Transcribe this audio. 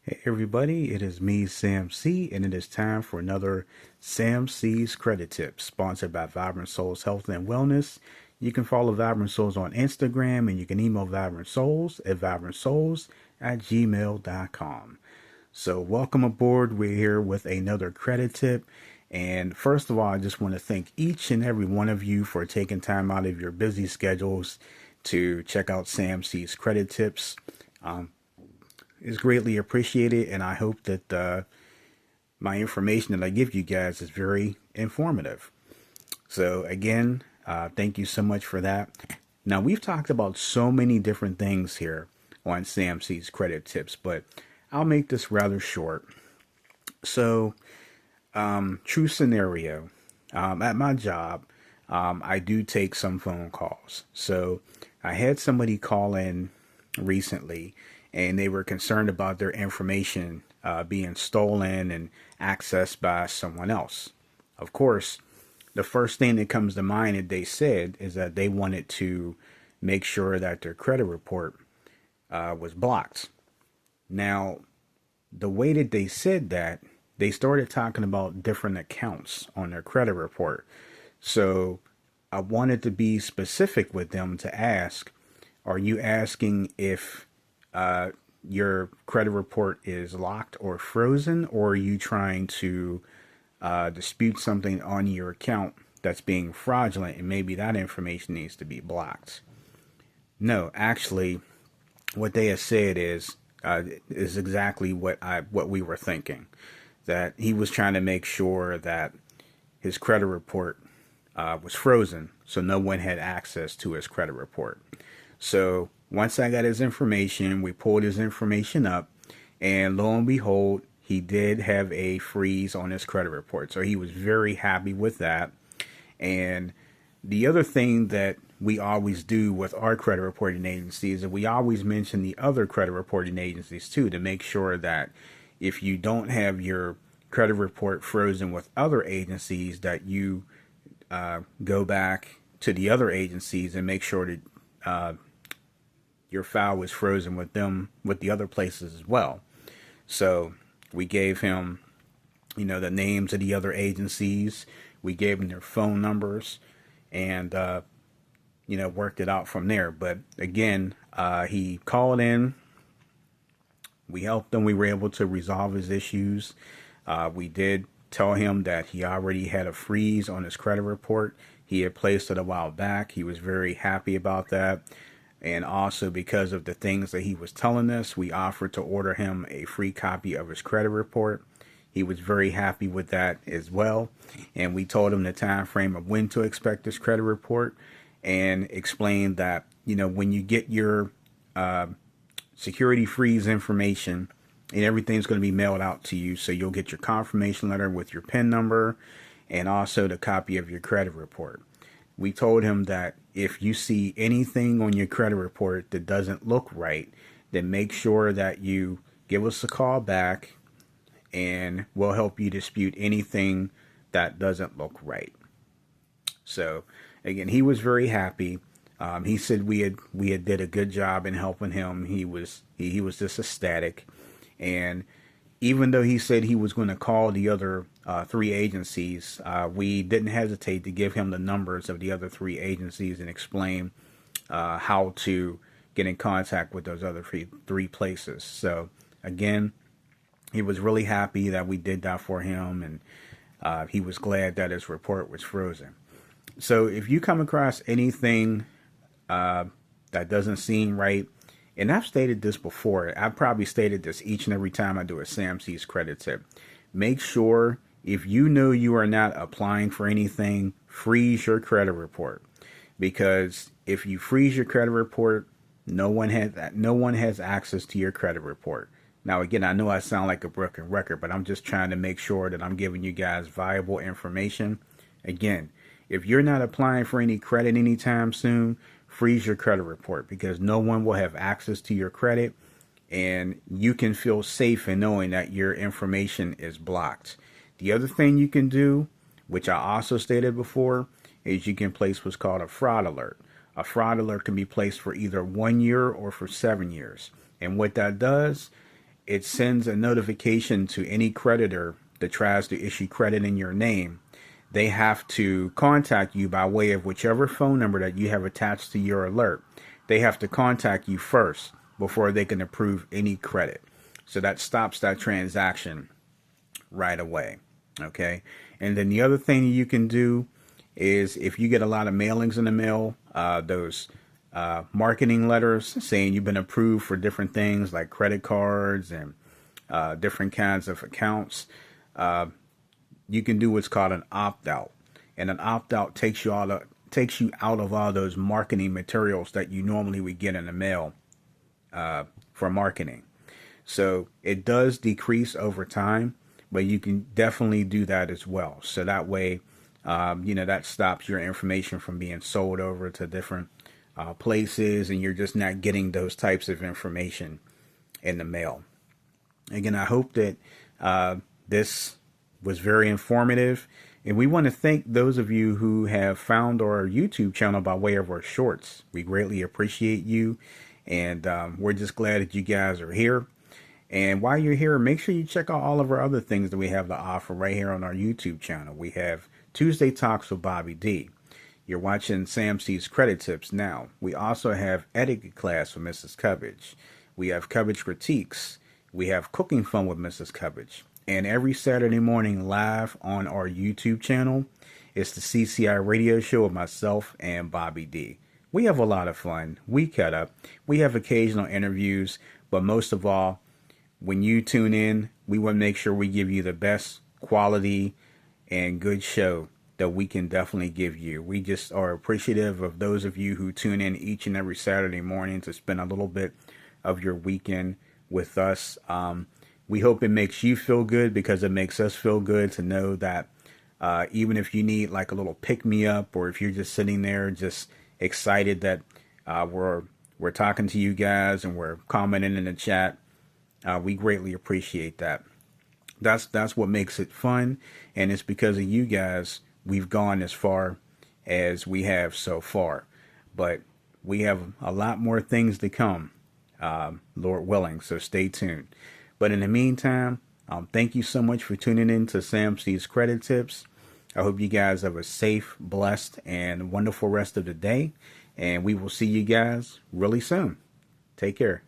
Hey everybody, it is me, Sam C, and it is time for another Sam C's Credit Tip, sponsored by Vibrant Souls Health and Wellness. You can follow Vibrant Souls on Instagram, and you can email Vibrant Souls at vibrantsouls@gmail.com. So welcome aboard. We're here with another credit tip. And first of all, I just want to thank each and every one of you for taking time out of your busy schedules to check out Sam C's Credit Tips. Is greatly appreciated, and I hope that my information that I give you guys is very informative. So again, thank you so much for that. Now, we've talked about so many different things here on Sam C's Credit Tips, but I'll make this rather short. So, true scenario, at my job, I do take some phone calls. So I had somebody call in recently, and they were concerned about their information being stolen and accessed by someone else. Of course, the first thing that comes to mind that they said is that they wanted to make sure that their credit report was blocked. Now, the way that they said that, they started talking about different accounts on their credit report. So I wanted to be specific with them to ask, are you asking if your credit report is locked or frozen, or are you trying to dispute something on your account that's being fraudulent and maybe that information needs to be blocked? No, actually, what they have said is exactly what we were thinking. That he was trying to make sure that his credit report was frozen, so no one had access to his credit report. So once I got his information, we pulled his information up, and lo and behold, he did have a freeze on his credit report. So he was very happy with that. And the other thing that we always do with our credit reporting agencies is that we always mention the other credit reporting agencies too, to make sure that if you don't have your credit report frozen with other agencies, that you go back to the other agencies and make sure that your file was frozen with them, with the other places as well. So we gave him, the names of the other agencies. We gave him their phone numbers, and worked it out from there. But again, he called in. We helped him. We were able to resolve his issues. We did tell him that he already had a freeze on his credit report. He had placed it a while back. He was very happy about that. And also, because of the things that he was telling us, we offered to order him a free copy of his credit report. He was very happy with that as well. And we told him the time frame of when to expect his credit report, and explained that, when you get your security freeze information, and everything's going to be mailed out to you. So you'll get your confirmation letter with your PIN number and also the copy of your credit report. We told him that if you see anything on your credit report that doesn't look right, then make sure that you give us a call back, and we'll help you dispute anything that doesn't look right. So again, he was very happy. He said we had did a good job in helping him. He was just ecstatic. And even though he said he was going to call the other three agencies, we didn't hesitate to give him the numbers of the other three agencies and explain how to get in contact with those other three places. So again, he was really happy that we did that for him, and he was glad that his report was frozen. So if you come across anything that doesn't seem right, and I've stated this before, I've probably stated this each and every time I do a Sam C's credit tip. Make sure, if you know you are not applying for anything, freeze your credit report. Because if you freeze your credit report, no one has access to your credit report. Now, again, I know I sound like a broken record, but I'm just trying to make sure that I'm giving you guys valuable information. Again, if you're not applying for any credit anytime soon, freeze your credit report, because no one will have access to your credit, and you can feel safe in knowing that your information is blocked. The other thing you can do, which I also stated before, is you can place what's called a fraud alert. A fraud alert can be placed for either 1 year or for 7 years. And what that does, it sends a notification to any creditor that tries to issue credit in your name. They have to contact you by way of whichever phone number that you have attached to your alert. They have to contact you first before they can approve any credit. So that stops that transaction right away. Okay. And then the other thing you can do is if you get a lot of mailings in the mail, those marketing letters saying you've been approved for different things like credit cards and different kinds of accounts, you can do what's called an opt-out. And an opt-out takes you out of all those marketing materials that you normally would get in the mail for marketing. So it does decrease over time, but you can definitely do that as well. So that way, that stops your information from being sold over to different places, and you're just not getting those types of information in the mail. Again, I hope that this was very informative, and we want to thank those of you who have found our YouTube channel by way of our shorts. We greatly appreciate you, and we're just glad that you guys are here. And while you're here, make sure you check out all of our other things that we have to offer right here on our YouTube channel. We have Tuesday Talks with Bobby D. You're watching Sam C's Credit Tips now. We also have Etiquette Class with Mrs. Cubbage. We have Cubbage Critiques. We have Cooking Fun with Mrs. Cubbage. And every Saturday morning live on our YouTube channel is the CCI radio show with myself and Bobby D. We have a lot of fun. We cut up. We have occasional interviews, but most of all, when you tune in, we want to make sure we give you the best quality and good show that we can definitely give you. We just are appreciative of those of you who tune in each and every Saturday morning to spend a little bit of your weekend with us. We hope it makes you feel good, because it makes us feel good to know that even if you need like a little pick-me-up, or if you're just sitting there just excited that we're talking to you guys and we're commenting in the chat, we greatly appreciate that. That's what makes it fun, and it's because of you guys we've gone as far as we have so far. But we have a lot more things to come, Lord willing, so stay tuned. But in the meantime, thank you so much for tuning in to Sam C's Credit Tips. I hope you guys have a safe, blessed, and wonderful rest of the day, and we will see you guys really soon. Take care.